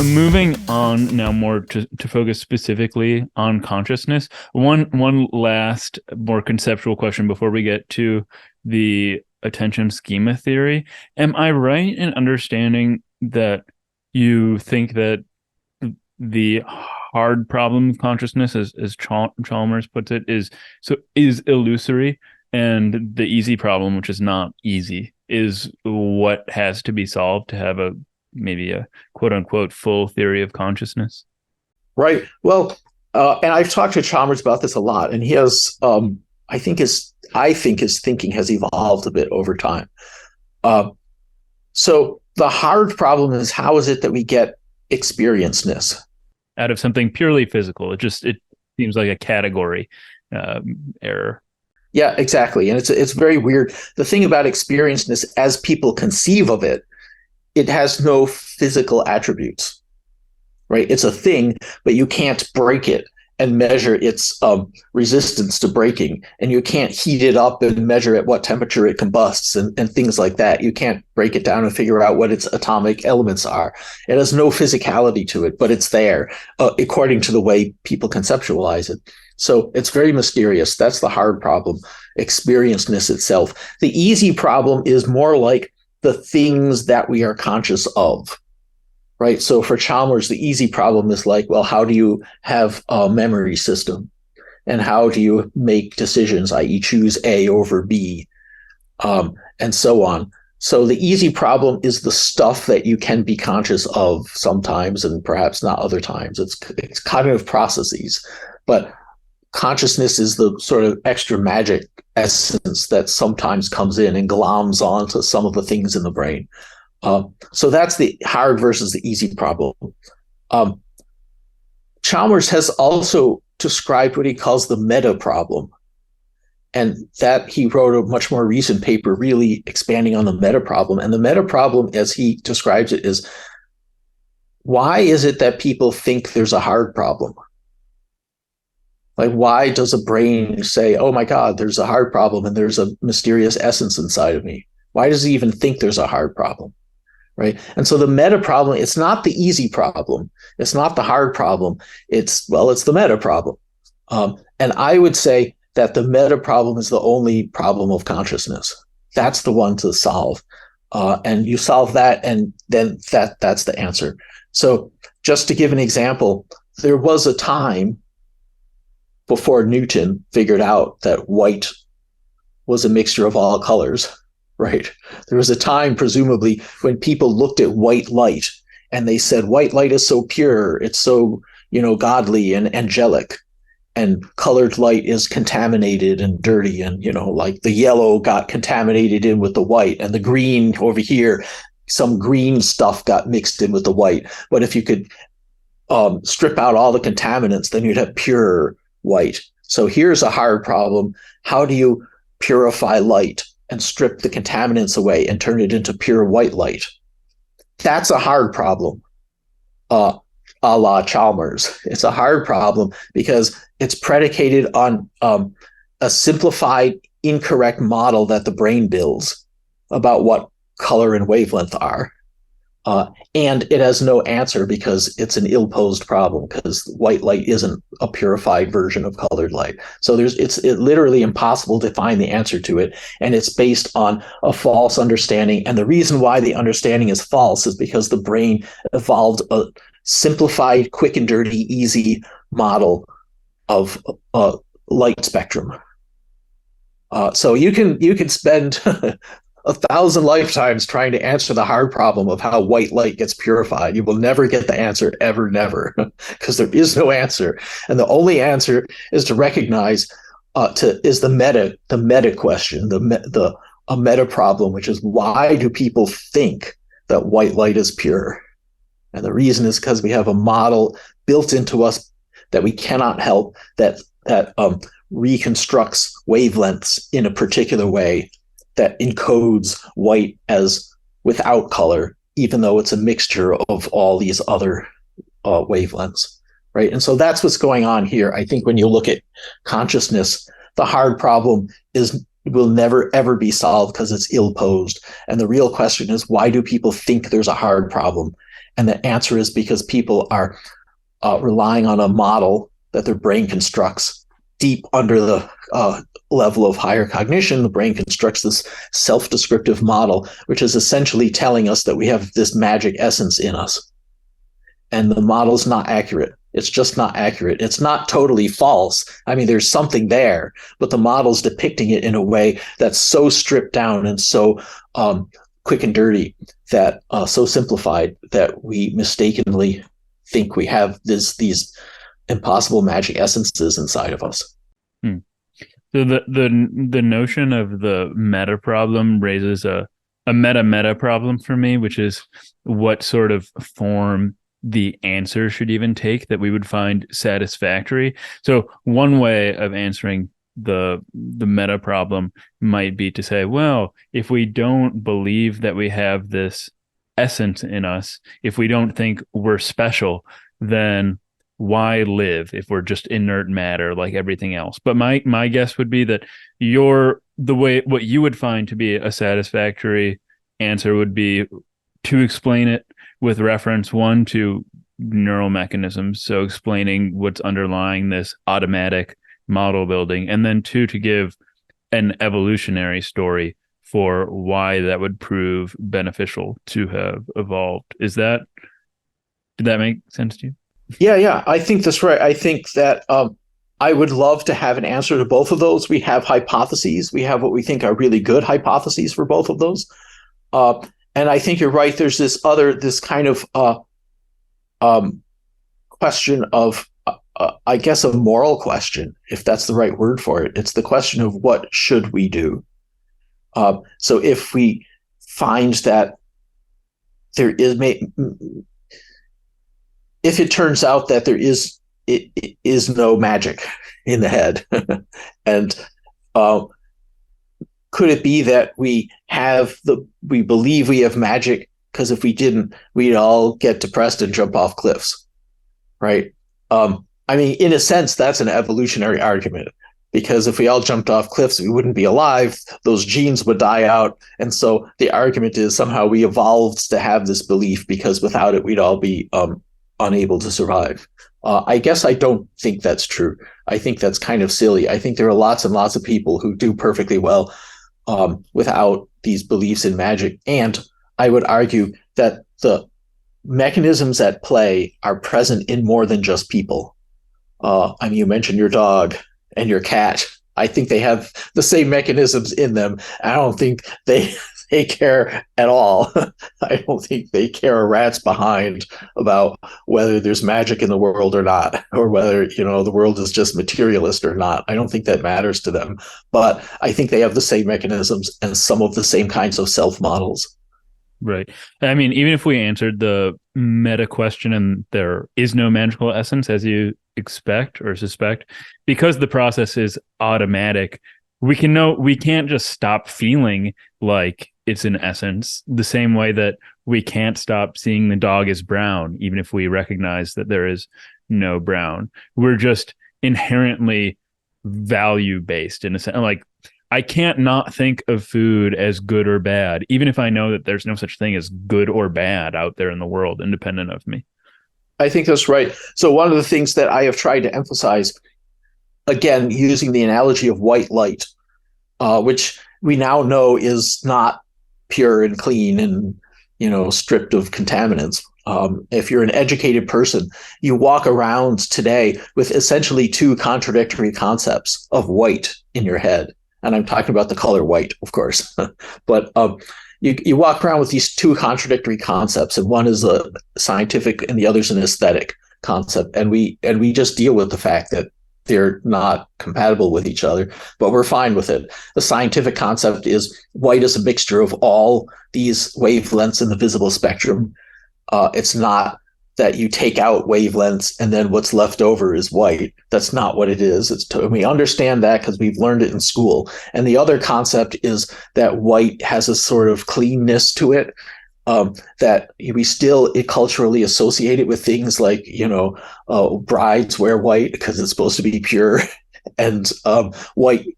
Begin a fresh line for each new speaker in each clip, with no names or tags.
Moving on now more to focus specifically on consciousness. One last more conceptual question before we get to the attention schema theory. Am I right in understanding that you think that the hard problem of consciousness, as Chalmers puts it, is illusory, and the easy problem, which is not easy, is what has to be solved to have maybe a quote unquote full theory of consciousness?
Right. Well, and I've talked to Chalmers about this a lot, and he has, I think his thinking has evolved a bit over time. So the hard problem is, how is it that we get experienceness
Out of something purely physical? It seems like a category error.
Yeah, exactly. And it's very weird. The thing about experienceness, as people conceive of it, it has no physical attributes, right? It's a thing, but you can't break it and measure its resistance to breaking. And you can't heat it up and measure at what temperature it combusts and things like that. You can't break it down and figure out what its atomic elements are. It has no physicality to it, but it's there according to the way people conceptualize it. So it's very mysterious. That's the hard problem, experienceness itself. The easy problem is more like the things that we are conscious of, right? So for Chalmers, the easy problem is like, well, how do you have a memory system? And how do you make decisions, i.e. choose A over B, and so on. So the easy problem is the stuff that you can be conscious of sometimes and perhaps not other times. It's cognitive processes, but consciousness is the sort of extra magic essence that sometimes comes in and gloms onto some of the things in the brain. So that's the hard versus the easy problem. Chalmers has also described what he calls the meta problem. And that he wrote a much more recent paper really expanding on the meta problem. And the meta problem, as he describes it, is, why is it that people think there's a hard problem? Like, why does a brain say, oh my God, there's a hard problem and there's a mysterious essence inside of me? Why does he even think there's a hard problem, right? And so the meta problem, it's not the easy problem. It's not the hard problem. It's the meta problem. And I would say that the meta problem is the only problem of consciousness. That's the one to solve. And you solve that, and then that's the answer. So just to give an example, there was a time before Newton figured out that white was a mixture of all colors, right? There was a time, presumably, when people looked at white light and they said, white light is so pure, it's so, godly and angelic, and colored light is contaminated and dirty, and, like the yellow got contaminated in with the white, and the green over here, some green stuff got mixed in with the white. But if you could strip out all the contaminants, then you'd have pure white. So here's a hard problem. How do you purify light and strip the contaminants away and turn it into pure white light? That's a hard problem, a la Chalmers. It's a hard problem because it's predicated on a simplified, incorrect model that the brain builds about what color and wavelength are. And it has no answer because it's an ill-posed problem, because white light isn't a purified version of colored light. So it's literally impossible to find the answer to it. And it's based on a false understanding. And the reason why the understanding is false is because the brain evolved a simplified, quick and dirty, easy model of light spectrum. So you can spend 1,000 lifetimes trying to answer the hard problem of how white light gets purified. You will never get the answer, ever, never, because there is no answer. And the only answer is to recognize the meta question, a meta problem, which is, why do people think that white light is pure? And the reason is because we have a model built into us that we cannot help, that reconstructs wavelengths in a particular way, that encodes white as without color, even though it's a mixture of all these other wavelengths, right? And so that's what's going on here. I think when you look at consciousness, the hard problem will never, ever be solved because it's ill-posed. And the real question is, why do people think there's a hard problem? And the answer is because people are relying on a model that their brain constructs deep under the level of higher cognition. The brain constructs this self-descriptive model, which is essentially telling us that we have this magic essence in us. And the model's not accurate. It's just not accurate. It's not totally false. I mean, there's something there, but the model's depicting it in a way that's so stripped down and so quick and dirty, that so simplified, that we mistakenly think we have these impossible magic essences inside of us.
So the notion of the meta problem raises a meta problem for me, which is what sort of form the answer should even take that we would find satisfactory. So one way of answering the meta problem might be to say, well, if we don't believe that we have this essence in us, if we don't think we're special, then why live if we're just inert matter like everything else? But my guess would be that what you would find to be a satisfactory answer would be to explain it with reference, one, to neural mechanisms, so explaining what's underlying this automatic model building, and then two, to give an evolutionary story for why that would prove beneficial to have evolved. Did that make sense to you?
Yeah, I think that's right. I think that I would love to have an answer to both of those. We have hypotheses. We have what we think are really good hypotheses for both of those. And I think you're right. There's this kind of question of, I guess, a moral question, if that's the right word for it. It's the question of what should we do? So if we find that there is, if it turns out that there is no magic in the head, and could it be that we believe we have magic because if we didn't, we'd all get depressed and jump off cliffs, right? I mean, in a sense, that's an evolutionary argument, because if we all jumped off cliffs, we wouldn't be alive. Those genes would die out. And so the argument is somehow we evolved to have this belief because without it, we'd all be unable to survive. I guess I don't think that's true. I think that's kind of silly. I think there are lots and lots of people who do perfectly well without these beliefs in magic. And I would argue that the mechanisms at play are present in more than just people. I mean, you mentioned your dog and your cat. I think they have the same mechanisms in them. I don't think they care at all. I don't think they care a rat's behind about whether there's magic in the world or not, or whether, the world is just materialist or not. I don't think that matters to them. But I think they have the same mechanisms and some of the same kinds of self-models.
Right. I mean, even if we answered the meta question and there is no magical essence, as you expect or suspect, because the process is automatic, we can't just stop feeling like it's an essence, the same way that we can't stop seeing the dog as brown, even if we recognize that there is no brown. We're just inherently value-based in a sense. Like, I can't not think of food as good or bad, even if I know that there's no such thing as good or bad out there in the world, independent of me.
I think that's right. So one of the things that I have tried to emphasize, again, using the analogy of white light, which we now know is not pure and clean and, stripped of contaminants. If you're an educated person, you walk around today with essentially two contradictory concepts of white in your head. And I'm talking about the color white, of course. But you walk around with these two contradictory concepts, and one is a scientific and the other is an aesthetic concept. And we just deal with the fact that they're not compatible with each other, but we're fine with it. The scientific concept is white is a mixture of all these wavelengths in the visible spectrum. It's not that you take out wavelengths and then what's left over is white. That's not what it is. We understand that because we've learned it in school. And the other concept is that white has a sort of cleanness to it, that we still culturally associate it with things like, brides wear white because it's supposed to be pure and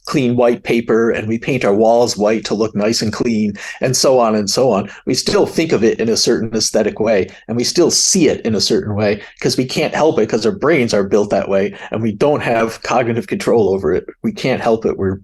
clean white paper, and we paint our walls white to look nice and clean, and so on and so on. We still think of it in a certain aesthetic way, and we still see it in a certain way because we can't help it because our brains are built that way, and we don't have cognitive control over it. We can't help it. We're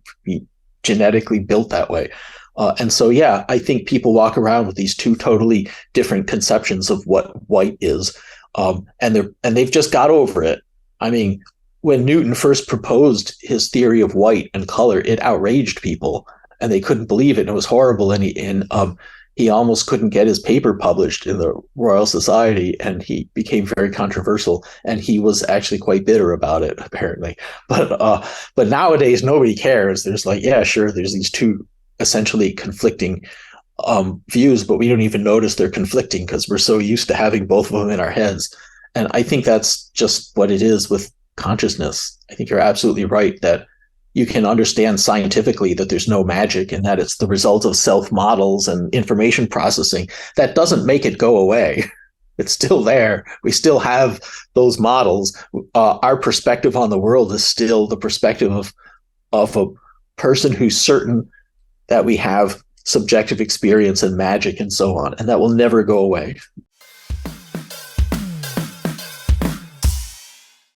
genetically built that way. And so, yeah, I think people walk around with these two totally different conceptions of what white is, and they've just got over it. I mean, when Newton first proposed his theory of white and color, it outraged people, and they couldn't believe it. And it was horrible, and he almost couldn't get his paper published in the Royal Society, and he became very controversial. And he was actually quite bitter about it, apparently. But nowadays, nobody cares. There's like, yeah, sure, there's these two essentially conflicting views, but we don't even notice they're conflicting because we're so used to having both of them in our heads. And I think that's just what it is with consciousness. I think you're absolutely right that you can understand scientifically that there's no magic and that it's the result of self models and information processing. That doesn't make it go away. It's still there. We still have those models. Our perspective on the world is still the perspective of a person who's certain that we have subjective experience and magic and so on, and that will never go away.